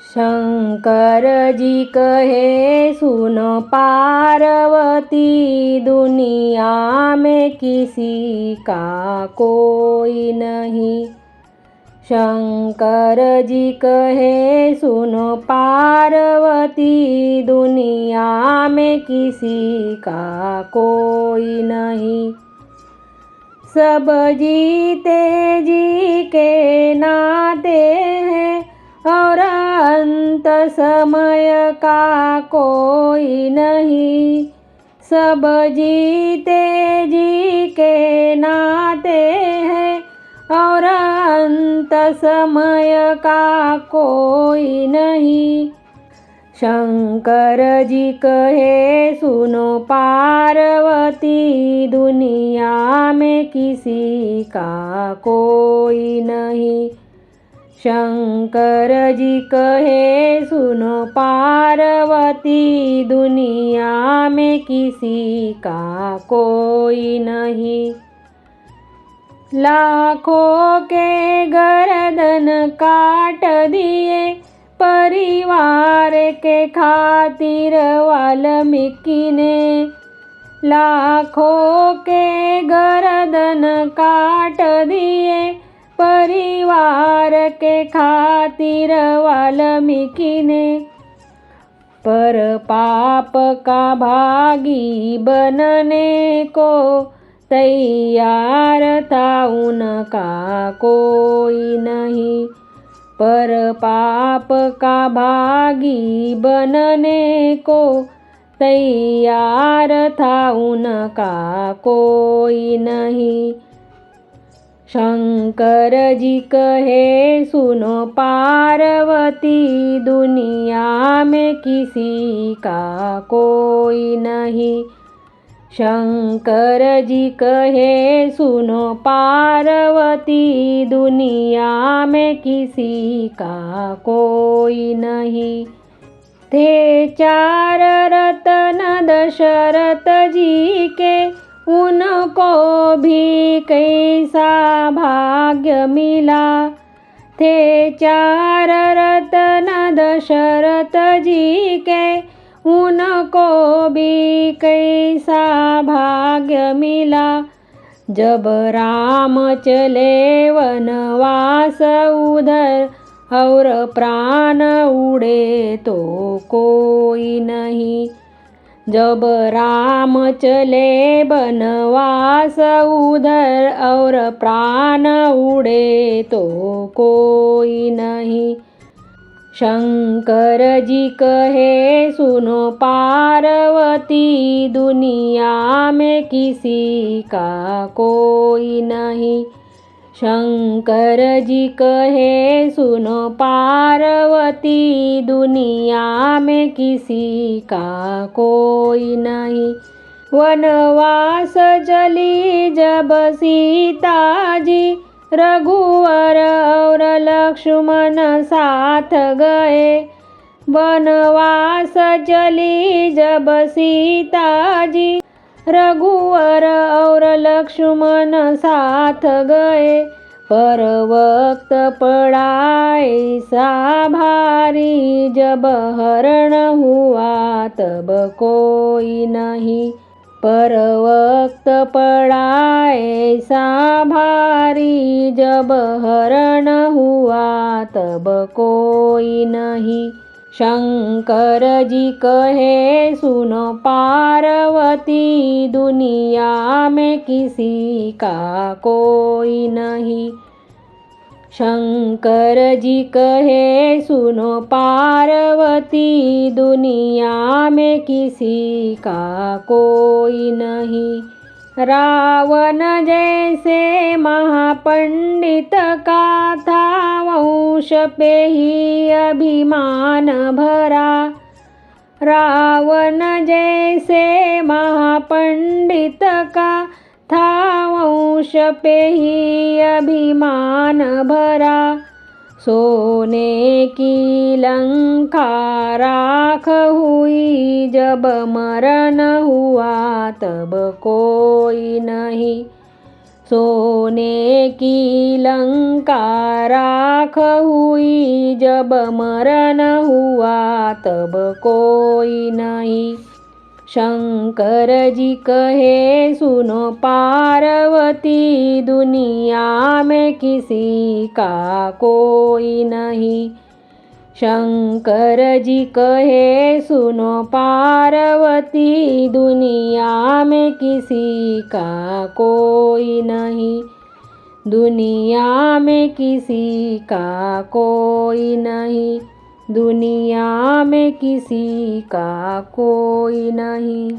शंकर जी कहे सुनो पार्वती, दुनिया में किसी का कोई नहीं। शंकर जी कहे सुनो पार्वती, दुनिया में किसी का कोई नहीं। सब जीते जी के नाते हैं और अंत समय का कोई नहीं। सब जीते जी के नाते हैं और अंत समय का कोई नहीं। शंकर जी कहे सुनो पार्वती, दुनिया में किसी का कोई नहीं। शंकर जी कहे सुनो पार्वती, दुनिया में किसी का कोई नहीं। लाखों के गर्दन काट दिए परिवार के खातिर वाल्मीकि ने। लाखों के गर्दन काट दिए परिवार के खातिर वाल्मीकि ने। पर पाप का भागी बनने को तैयार था उनका कोई नहीं। पर पाप का भागी बनने को तैयार था उनका कोई नहीं। शंकर जी कहे सुनो पार्वती, दुनिया में किसी का कोई नहीं। शंकर जी कहे सुनो पार्वती, दुनिया में किसी का कोई नहीं। थे चार रत्न दशरथ जी के, उनको भी कैसा भाग्य मिला। थे चार रत्न दशरथ जी के, उनको भी कैसा भाग्य मिला। जब राम चले वनवास उधर और प्राण उड़े तो कोई नहीं। जब राम चले वनवास उधर और प्राण उड़े तो कोई नहीं। शंकर जी कहे सुनो पार्वती, दुनिया में किसी का कोई नहीं। शंकर जी कहे सुनो पार्वती, दुनिया में किसी का कोई नहीं। वनवास चली जब सीता जी, रघुवर और लक्ष्मण साथ गए। वनवास चली जब सीता जी, रघुवर और लक्ष्मण साथ गए। पर वक्त पड़ा ऐसा भारी, जब हरण हुआ तब कोई नहीं। पर वक्त पड़ा ऐसा भारी, जब हरण हुआ तब कोई नहीं। शंकर जी कहे सुनो पार्वती, दुनिया में किसी का कोई नहीं। शंकर जी कहे सुनो पार्वती, दुनिया में किसी का कोई नहीं। रावण जैसे महापंडित का था वंश पे ही अभिमान भरा। रावण जैसे महापंडित का था वंश पे ही अभिमान भरा। सोने की लंका राख हुई, जब मरण हुआ तब कोई नहीं। सोने की लंका राख हुई, जब मरण हुआ तब कोई नहीं। शंकर जी कहे सुनो पार्वती, दुनिया में किसी का कोई नहीं। शंकर जी कहे सुनो पार्वती, दुनिया में किसी का कोई नहीं। दुनिया में किसी का कोई नहीं। दुनिया में किसी का कोई नहीं।